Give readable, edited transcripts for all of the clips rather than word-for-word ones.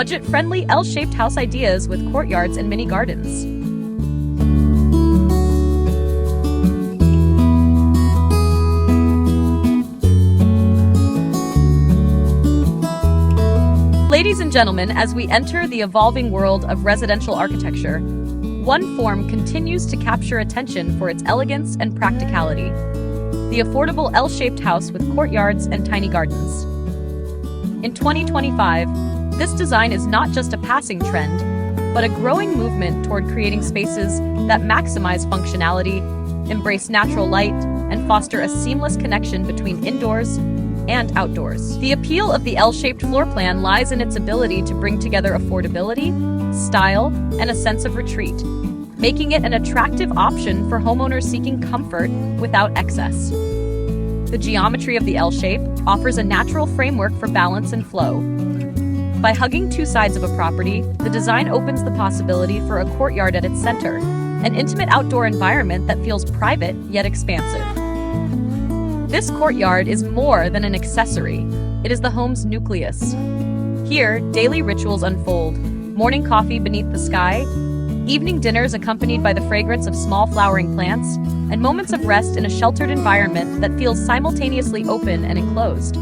Budget-friendly L-shaped house ideas with courtyards and mini gardens. Ladies and gentlemen, as we enter the evolving world of residential architecture, one form continues to capture attention for its elegance and practicality: the affordable L-shaped house with courtyards and tiny gardens. In 2025, this design is not just a passing trend, but a growing movement toward creating spaces that maximize functionality, embrace natural light, and foster a seamless connection between indoors and outdoors. The appeal of the L-shaped floor plan lies in its ability to bring together affordability, style, and a sense of retreat, making it an attractive option for homeowners seeking comfort without excess. The geometry of the L-shape offers a natural framework for balance and flow. By hugging two sides of a property, the design opens the possibility for a courtyard at its center, an intimate outdoor environment that feels private yet expansive. This courtyard is more than an accessory. It is the home's nucleus. Here, daily rituals unfold: morning coffee beneath the sky, evening dinners accompanied by the fragrance of small flowering plants, and moments of rest in a sheltered environment that feels simultaneously open and enclosed.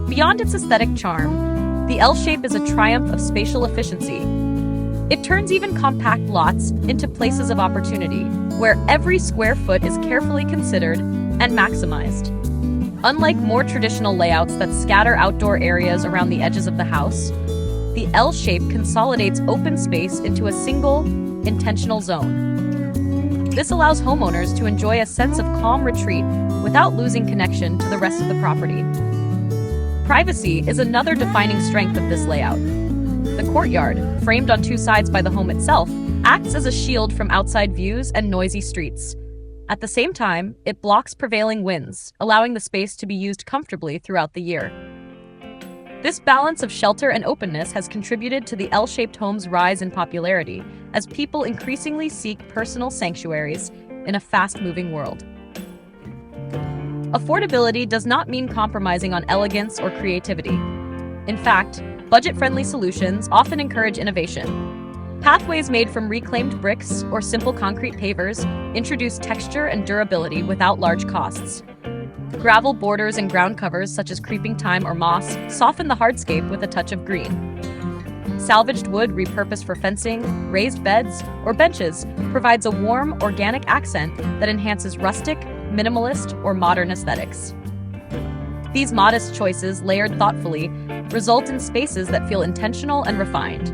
Beyond its aesthetic charm, the L-shape is a triumph of spatial efficiency. It turns even compact lots into places of opportunity, where every square foot is carefully considered and maximized. Unlike more traditional layouts that scatter outdoor areas around the edges of the house, the L-shape consolidates open space into a single, intentional zone. This allows homeowners to enjoy a sense of calm retreat without losing connection to the rest of the property. Privacy is another defining strength of this layout. The courtyard, framed on two sides by the home itself, acts as a shield from outside views and noisy streets. At the same time, it blocks prevailing winds, allowing the space to be used comfortably throughout the year. This balance of shelter and openness has contributed to the L-shaped home's rise in popularity as people increasingly seek personal sanctuaries in a fast-moving world. Affordability does not mean compromising on elegance or creativity. In fact, budget-friendly solutions often encourage innovation. Pathways made from reclaimed bricks or simple concrete pavers introduce texture and durability without large costs. Gravel borders and ground covers such as creeping thyme or moss soften the hardscape with a touch of green. Salvaged wood repurposed for fencing, raised beds, or benches provides a warm, organic accent that enhances rustic, minimalist, or modern aesthetics. These modest choices, layered thoughtfully, result in spaces that feel intentional and refined.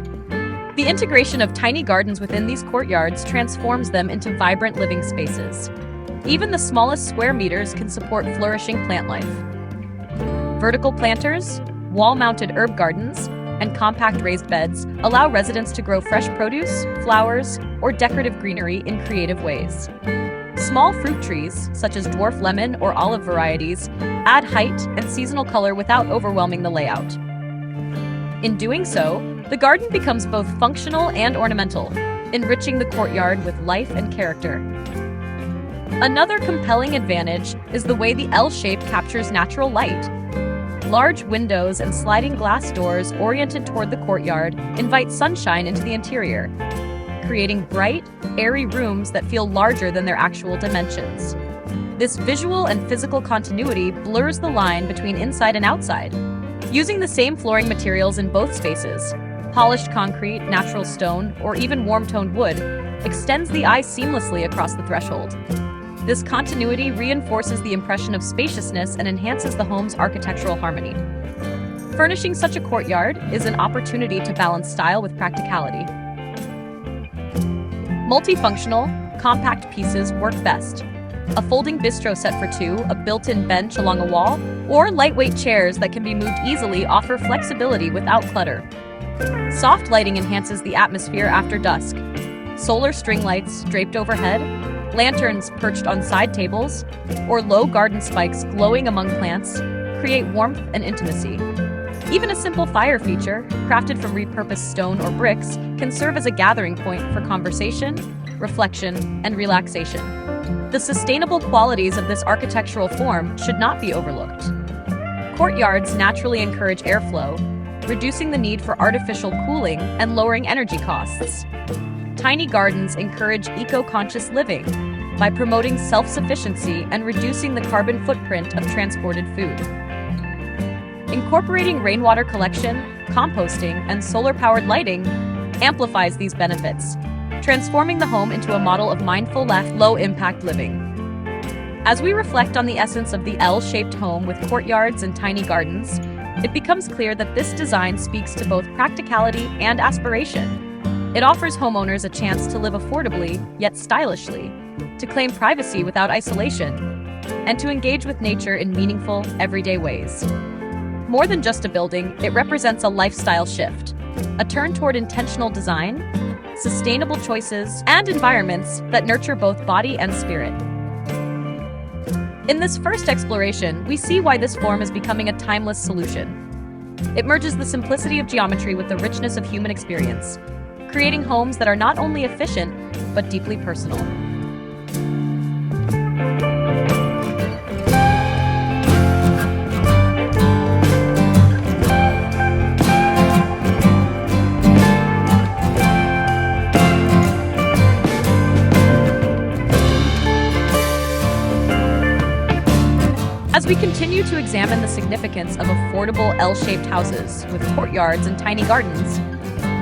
The integration of tiny gardens within these courtyards transforms them into vibrant living spaces. Even the smallest square meters can support flourishing plant life. Vertical planters, wall-mounted herb gardens, and compact raised beds allow residents to grow fresh produce, flowers, or decorative greenery in creative ways. Small fruit trees, such as dwarf lemon or olive varieties, add height and seasonal color without overwhelming the layout. In doing so, the garden becomes both functional and ornamental, enriching the courtyard with life and character. Another compelling advantage is the way the L-shape captures natural light. Large windows and sliding glass doors oriented toward the courtyard invite sunshine into the interior, creating bright, airy rooms that feel larger than their actual dimensions. This visual and physical continuity blurs the line between inside and outside. Using the same flooring materials in both spaces, polished concrete, natural stone, or even warm-toned wood, extends the eye seamlessly across the threshold. This continuity reinforces the impression of spaciousness and enhances the home's architectural harmony. Furnishing such a courtyard is an opportunity to balance style with practicality. Multifunctional, compact pieces work best. A folding bistro set for two, a built-in bench along a wall, or lightweight chairs that can be moved easily offer flexibility without clutter. Soft lighting enhances the atmosphere after dusk. Solar string lights draped overhead, lanterns perched on side tables, or low garden spikes glowing among plants create warmth and intimacy. Even a simple fire feature, crafted from repurposed stone or bricks, can serve as a gathering point for conversation, reflection, and relaxation. The sustainable qualities of this architectural form should not be overlooked. Courtyards naturally encourage airflow, reducing the need for artificial cooling and lowering energy costs. Tiny gardens encourage eco-conscious living by promoting self-sufficiency and reducing the carbon footprint of transported food. Incorporating rainwater collection, composting, and solar-powered lighting amplifies these benefits, transforming the home into a model of mindful, low-impact living. As we reflect on the essence of the L-shaped home with courtyards and tiny gardens, it becomes clear that this design speaks to both practicality and aspiration. It offers homeowners a chance to live affordably, yet stylishly, to claim privacy without isolation, and to engage with nature in meaningful, everyday ways. More than just a building, it represents a lifestyle shift, a turn toward intentional design, sustainable choices, and environments that nurture both body and spirit. In this first exploration, we see why this form is becoming a timeless solution. It merges the simplicity of geometry with the richness of human experience, creating homes that are not only efficient, but deeply personal. As we continue to examine the significance of affordable L-shaped houses with courtyards and tiny gardens,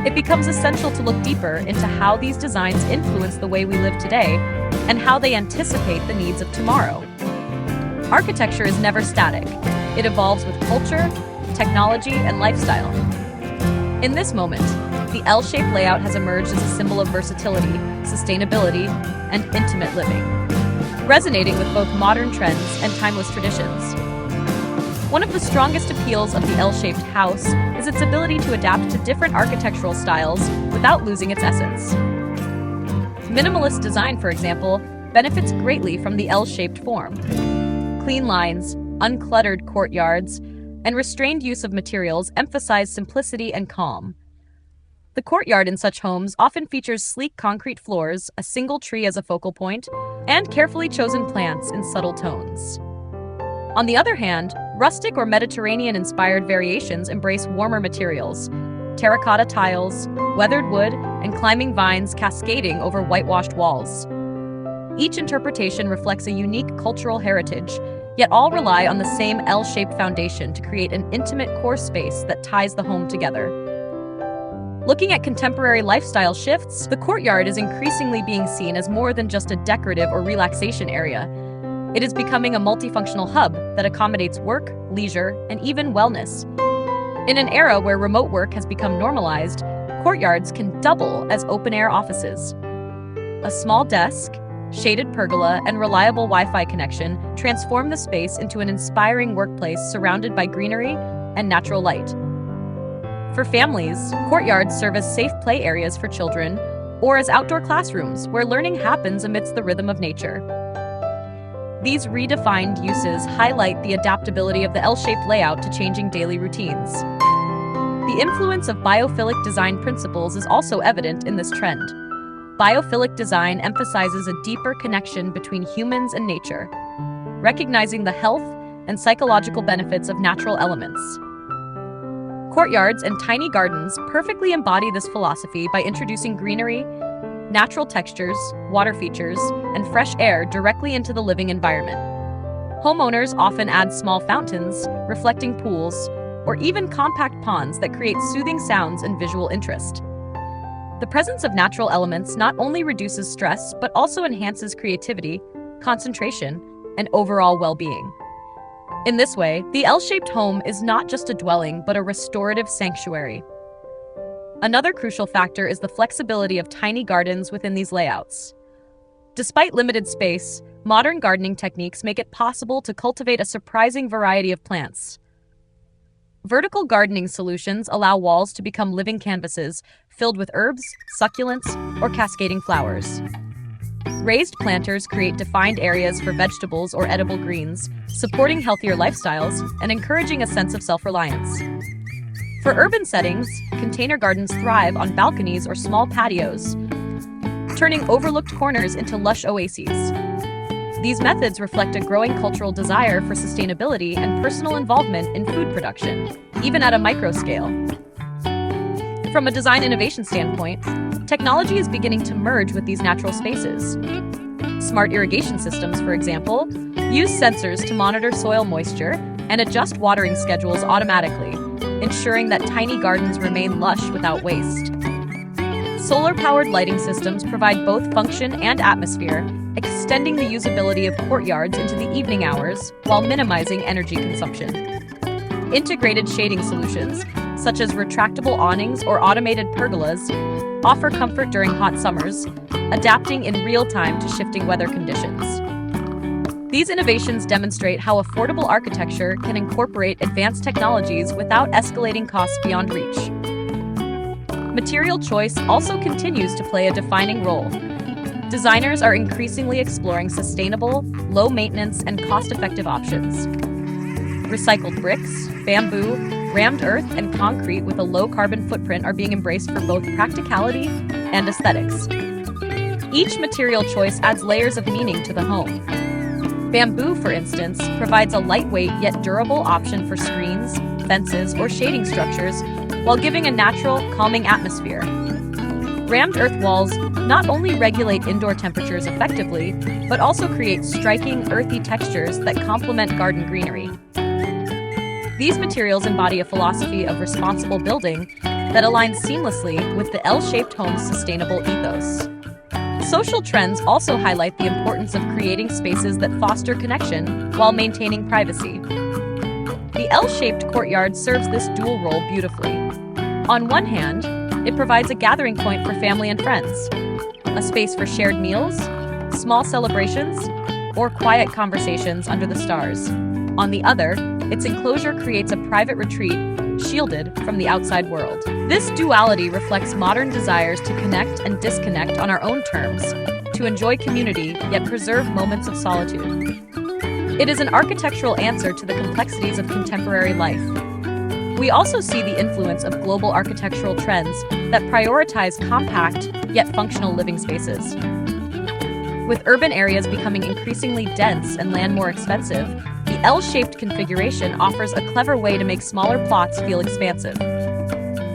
it becomes essential to look deeper into how these designs influence the way we live today and how they anticipate the needs of tomorrow. Architecture is never static. It evolves with culture, technology, and lifestyle. In this moment, the L-shaped layout has emerged as a symbol of versatility, sustainability, and intimate living, resonating with both modern trends and timeless traditions. One of the strongest appeals of the L-shaped house is its ability to adapt to different architectural styles without losing its essence. Minimalist design, for example, benefits greatly from the L-shaped form. Clean lines, uncluttered courtyards, and restrained use of materials emphasize simplicity and calm. The courtyard in such homes often features sleek concrete floors, a single tree as a focal point, and carefully chosen plants in subtle tones. On the other hand, rustic or Mediterranean-inspired variations embrace warmer materials, terracotta tiles, weathered wood, and climbing vines cascading over whitewashed walls. Each interpretation reflects a unique cultural heritage, yet all rely on the same L-shaped foundation to create an intimate core space that ties the home together. Looking at contemporary lifestyle shifts, the courtyard is increasingly being seen as more than just a decorative or relaxation area. It is becoming a multifunctional hub that accommodates work, leisure, and even wellness. In an era where remote work has become normalized, courtyards can double as open-air offices. A small desk, shaded pergola, and reliable Wi-Fi connection transform the space into an inspiring workplace surrounded by greenery and natural light. For families, courtyards serve as safe play areas for children or as outdoor classrooms where learning happens amidst the rhythm of nature. These redefined uses highlight the adaptability of the L-shaped layout to changing daily routines. The influence of biophilic design principles is also evident in this trend. Biophilic design emphasizes a deeper connection between humans and nature, recognizing the health and psychological benefits of natural elements. Courtyards and tiny gardens perfectly embody this philosophy by introducing greenery, natural textures, water features, and fresh air directly into the living environment. Homeowners often add small fountains, reflecting pools, or even compact ponds that create soothing sounds and visual interest. The presence of natural elements not only reduces stress, but also enhances creativity, concentration, and overall well-being. In this way, the L-shaped home is not just a dwelling, but a restorative sanctuary. Another crucial factor is the flexibility of tiny gardens within these layouts. Despite limited space, modern gardening techniques make it possible to cultivate a surprising variety of plants. Vertical gardening solutions allow walls to become living canvases filled with herbs, succulents, or cascading flowers. Raised planters create defined areas for vegetables or edible greens, supporting healthier lifestyles and encouraging a sense of self-reliance. For urban settings, container gardens thrive on balconies or small patios, turning overlooked corners into lush oases. These methods reflect a growing cultural desire for sustainability and personal involvement in food production, even at a micro scale. From a design innovation standpoint, technology is beginning to merge with these natural spaces. Smart irrigation systems, for example, use sensors to monitor soil moisture and adjust watering schedules automatically, ensuring that tiny gardens remain lush without waste. Solar-powered lighting systems provide both function and atmosphere, extending the usability of courtyards into the evening hours while minimizing energy consumption. Integrated shading solutions, such as retractable awnings or automated pergolas, offer comfort during hot summers, adapting in real time to shifting weather conditions. These innovations demonstrate how affordable architecture can incorporate advanced technologies without escalating costs beyond reach. Material choice also continues to play a defining role. Designers are increasingly exploring sustainable, low-maintenance, and cost-effective options. Recycled bricks, bamboo, rammed earth, and concrete with a low-carbon footprint are being embraced for both practicality and aesthetics. Each material choice adds layers of meaning to the home. Bamboo, for instance, provides a lightweight yet durable option for screens, fences, or shading structures, while giving a natural, calming atmosphere. Rammed earth walls not only regulate indoor temperatures effectively, but also create striking, earthy textures that complement garden greenery. These materials embody a philosophy of responsible building that aligns seamlessly with the L-shaped home's sustainable ethos. Social trends also highlight the importance of creating spaces that foster connection while maintaining privacy. The L-shaped courtyard serves this dual role beautifully. On one hand, it provides a gathering point for family and friends, a space for shared meals, small celebrations, or quiet conversations under the stars. On the other, its enclosure creates a private retreat, shielded from the outside world. This duality reflects modern desires to connect and disconnect on our own terms, to enjoy community yet preserve moments of solitude. It is an architectural answer to the complexities of contemporary life. We also see the influence of global architectural trends that prioritize compact yet functional living spaces. With urban areas becoming increasingly dense and land more expensive, the L-shaped configuration offers a clever way to make smaller plots feel expansive.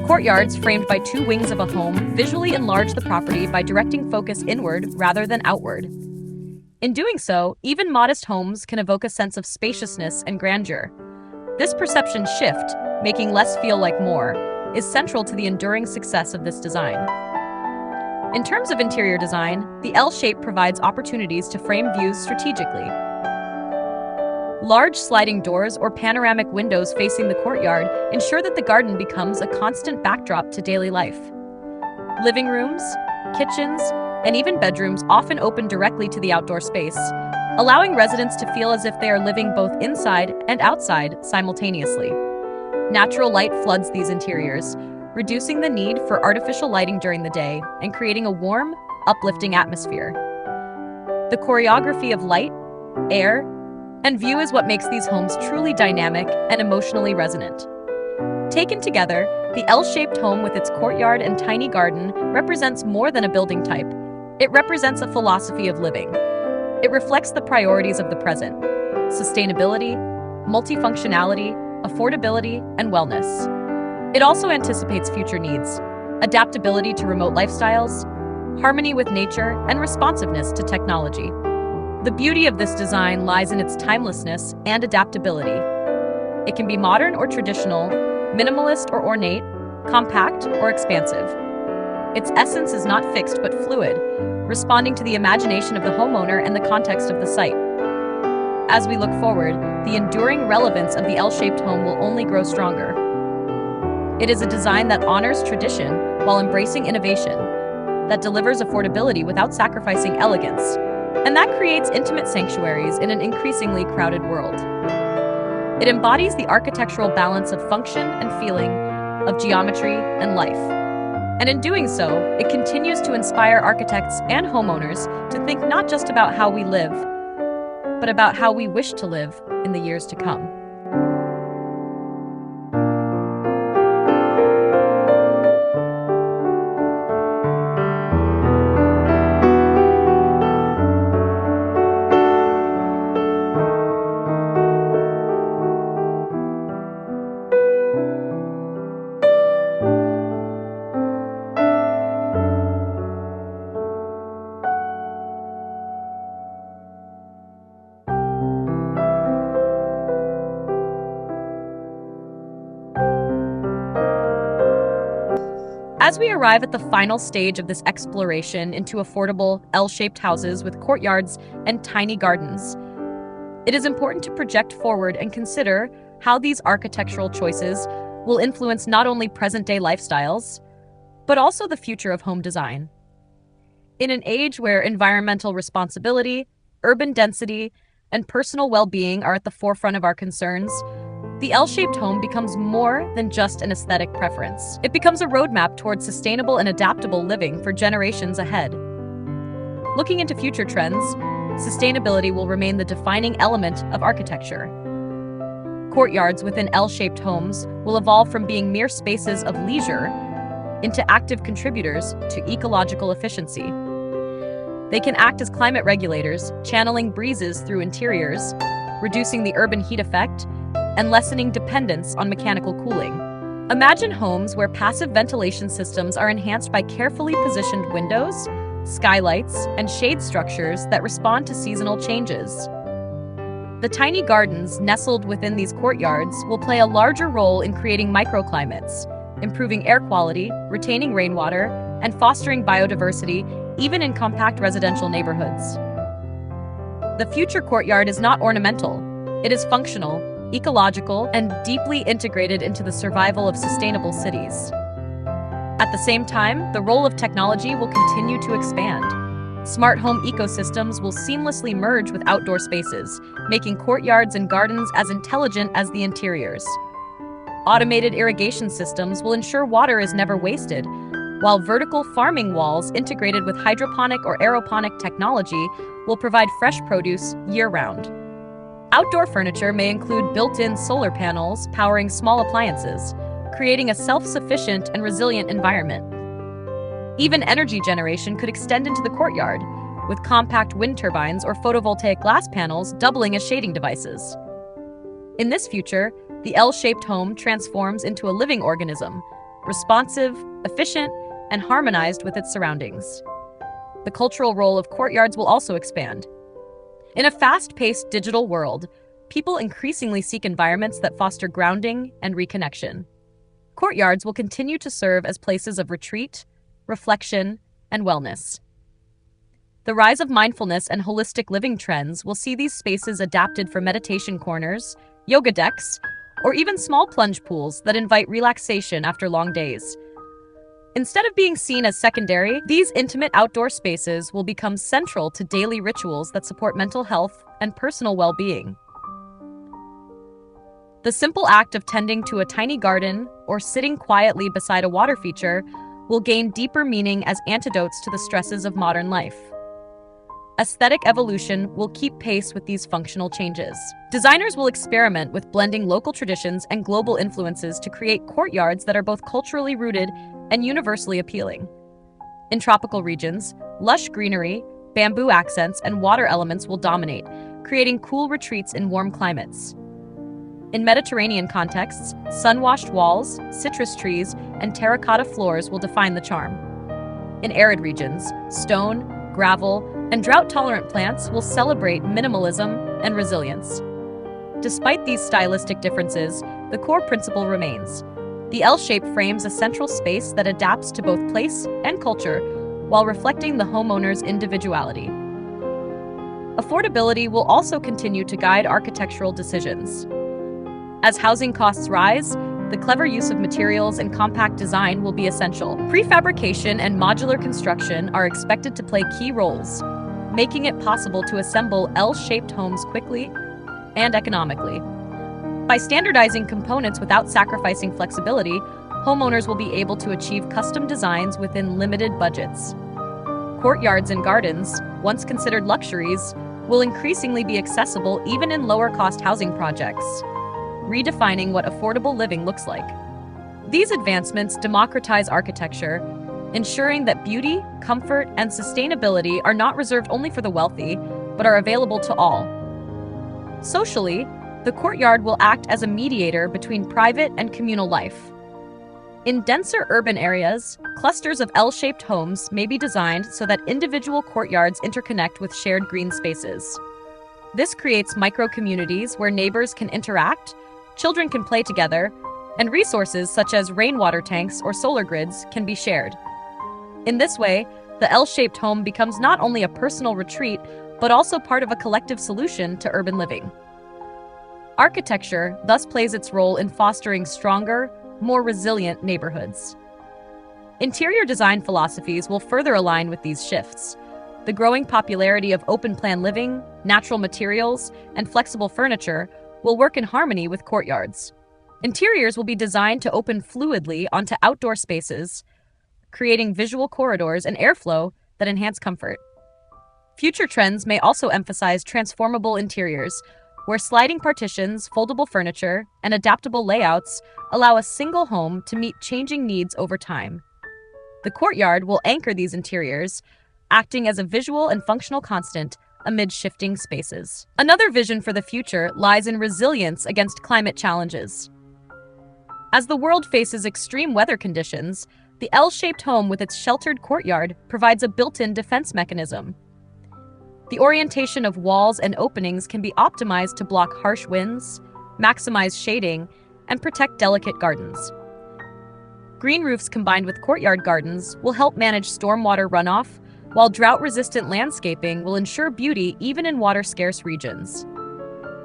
Courtyards, framed by two wings of a home, visually enlarge the property by directing focus inward rather than outward. In doing so, even modest homes can evoke a sense of spaciousness and grandeur. This perception shift, making less feel like more, is central to the enduring success of this design. In terms of interior design, the L shape provides opportunities to frame views strategically. Large sliding doors or panoramic windows facing the courtyard ensure that the garden becomes a constant backdrop to daily life. Living rooms, kitchens, and even bedrooms often open directly to the outdoor space, allowing residents to feel as if they are living both inside and outside simultaneously. Natural light floods these interiors, reducing the need for artificial lighting during the day and creating a warm, uplifting atmosphere. The choreography of light, air, and view is what makes these homes truly dynamic and emotionally resonant. Taken together, the L-shaped home with its courtyard and tiny garden represents more than a building type. It represents a philosophy of living. It reflects the priorities of the present: sustainability, multifunctionality, affordability, and wellness. It also anticipates future needs: adaptability to remote lifestyles, harmony with nature, and responsiveness to technology. The beauty of this design lies in its timelessness and adaptability. It can be modern or traditional, minimalist or ornate, compact or expansive. Its essence is not fixed but fluid, responding to the imagination of the homeowner and the context of the site. As we look forward, the enduring relevance of the L-shaped home will only grow stronger. It is a design that honors tradition while embracing innovation, that delivers affordability without sacrificing elegance, and that creates intimate sanctuaries in an increasingly crowded world. It embodies the architectural balance of function and feeling, of geometry and life. And in doing so, it continues to inspire architects and homeowners to think not just about how we live, but about how we wish to live in the years to come. As we arrive at the final stage of this exploration into affordable, L-shaped houses with courtyards and tiny gardens, it is important to project forward and consider how these architectural choices will influence not only present-day lifestyles, but also the future of home design. In an age where environmental responsibility, urban density, and personal well-being are at the forefront of our concerns, the L-shaped home becomes more than just an aesthetic preference. It becomes a roadmap towards sustainable and adaptable living for generations ahead. Looking into future trends, sustainability will remain the defining element of architecture. Courtyards within L-shaped homes will evolve from being mere spaces of leisure into active contributors to ecological efficiency. They can act as climate regulators, channeling breezes through interiors, reducing the urban heat effect, and lessening dependence on mechanical cooling. Imagine homes where passive ventilation systems are enhanced by carefully positioned windows, skylights, and shade structures that respond to seasonal changes. The tiny gardens nestled within these courtyards will play a larger role in creating microclimates, improving air quality, retaining rainwater, and fostering biodiversity even in compact residential neighborhoods. The future courtyard is not ornamental. It is functional, ecological, and deeply integrated into the survival of sustainable cities. At the same time, the role of technology will continue to expand. Smart home ecosystems will seamlessly merge with outdoor spaces, making courtyards and gardens as intelligent as the interiors. Automated irrigation systems will ensure water is never wasted, while vertical farming walls integrated with hydroponic or aeroponic technology will provide fresh produce year-round. Outdoor furniture may include built-in solar panels powering small appliances, creating a self-sufficient and resilient environment. Even energy generation could extend into the courtyard, with compact wind turbines or photovoltaic glass panels doubling as shading devices. In this future, the L-shaped home transforms into a living organism, responsive, efficient, and harmonized with its surroundings. The cultural role of courtyards will also expand. In a fast-paced digital world, people increasingly seek environments that foster grounding and reconnection. Courtyards will continue to serve as places of retreat, reflection, and wellness. The rise of mindfulness and holistic living trends will see these spaces adapted for meditation corners, yoga decks, or even small plunge pools that invite relaxation after long days. Instead of being seen as secondary, these intimate outdoor spaces will become central to daily rituals that support mental health and personal well-being. The simple act of tending to a tiny garden or sitting quietly beside a water feature will gain deeper meaning as antidotes to the stresses of modern life. Aesthetic evolution will keep pace with these functional changes. Designers will experiment with blending local traditions and global influences to create courtyards that are both culturally rooted and universally appealing. In tropical regions, lush greenery, bamboo accents, and water elements will dominate, creating cool retreats in warm climates. In Mediterranean contexts, sun-washed walls, citrus trees, and terracotta floors will define the charm. In arid regions, stone, gravel, and drought-tolerant plants will celebrate minimalism and resilience. Despite these stylistic differences, the core principle remains. The L-shape frames a central space that adapts to both place and culture while reflecting the homeowner's individuality. Affordability will also continue to guide architectural decisions. As housing costs rise, the clever use of materials and compact design will be essential. Prefabrication and modular construction are expected to play key roles, making it possible to assemble L-shaped homes quickly and economically. By standardizing components without sacrificing flexibility, homeowners will be able to achieve custom designs within limited budgets. Courtyards and gardens, once considered luxuries, will increasingly be accessible even in lower-cost housing projects, redefining what affordable living looks like. These advancements democratize architecture, ensuring that beauty, comfort, and sustainability are not reserved only for the wealthy, but are available to all. Socially, the courtyard will act as a mediator between private and communal life. In denser urban areas, clusters of L-shaped homes may be designed so that individual courtyards interconnect with shared green spaces. This creates micro-communities where neighbors can interact, children can play together, and resources such as rainwater tanks or solar grids can be shared. In this way, the L-shaped home becomes not only a personal retreat, but also part of a collective solution to urban living. Architecture thus plays its role in fostering stronger, more resilient neighborhoods. Interior design philosophies will further align with these shifts. The growing popularity of open-plan living, natural materials, and flexible furniture will work in harmony with courtyards. Interiors will be designed to open fluidly onto outdoor spaces, creating visual corridors and airflow that enhance comfort. Future trends may also emphasize transformable interiors, where sliding partitions, foldable furniture, and adaptable layouts allow a single home to meet changing needs over time. The courtyard will anchor these interiors, acting as a visual and functional constant amid shifting spaces. Another vision for the future lies in resilience against climate challenges. As the world faces extreme weather conditions, the L-shaped home with its sheltered courtyard provides a built-in defense mechanism. The orientation of walls and openings can be optimized to block harsh winds, maximize shading, and protect delicate gardens. Green roofs combined with courtyard gardens will help manage stormwater runoff, while drought-resistant landscaping will ensure beauty even in water-scarce regions.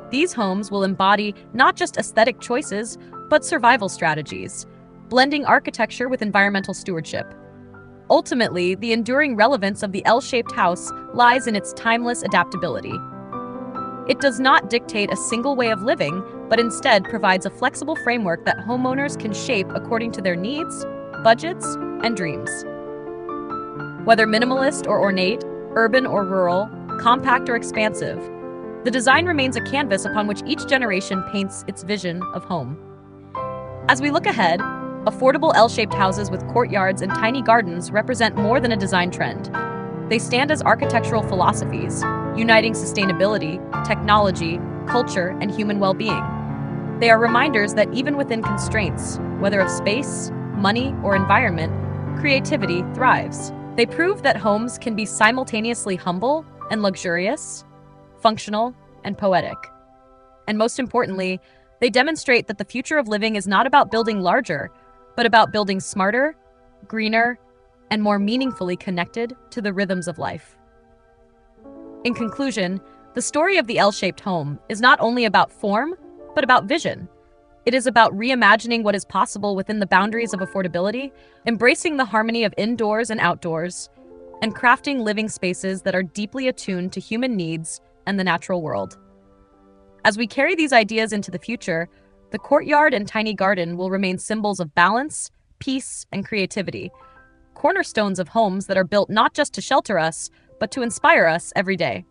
These homes will embody not just aesthetic choices, but survival strategies, blending architecture with environmental stewardship. Ultimately, the enduring relevance of the L-shaped house lies in its timeless adaptability. It does not dictate a single way of living, but instead provides a flexible framework that homeowners can shape according to their needs, budgets, and dreams. Whether minimalist or ornate, urban or rural, compact or expansive, the design remains a canvas upon which each generation paints its vision of home. As we look ahead, affordable L-shaped houses with courtyards and tiny gardens represent more than a design trend. They stand as architectural philosophies, uniting sustainability, technology, culture, and human well-being. They are reminders that even within constraints, whether of space, money, or environment, creativity thrives. They prove that homes can be simultaneously humble and luxurious, functional and poetic. And most importantly, they demonstrate that the future of living is not about building larger, but about building smarter, greener, and more meaningfully connected to the rhythms of life. In conclusion, the story of the L-shaped home is not only about form, but about vision. It is about reimagining what is possible within the boundaries of affordability, embracing the harmony of indoors and outdoors, and crafting living spaces that are deeply attuned to human needs and the natural world. As we carry these ideas into the future, the courtyard and tiny garden will remain symbols of balance, peace, and creativity, cornerstones of homes that are built not just to shelter us, but to inspire us every day.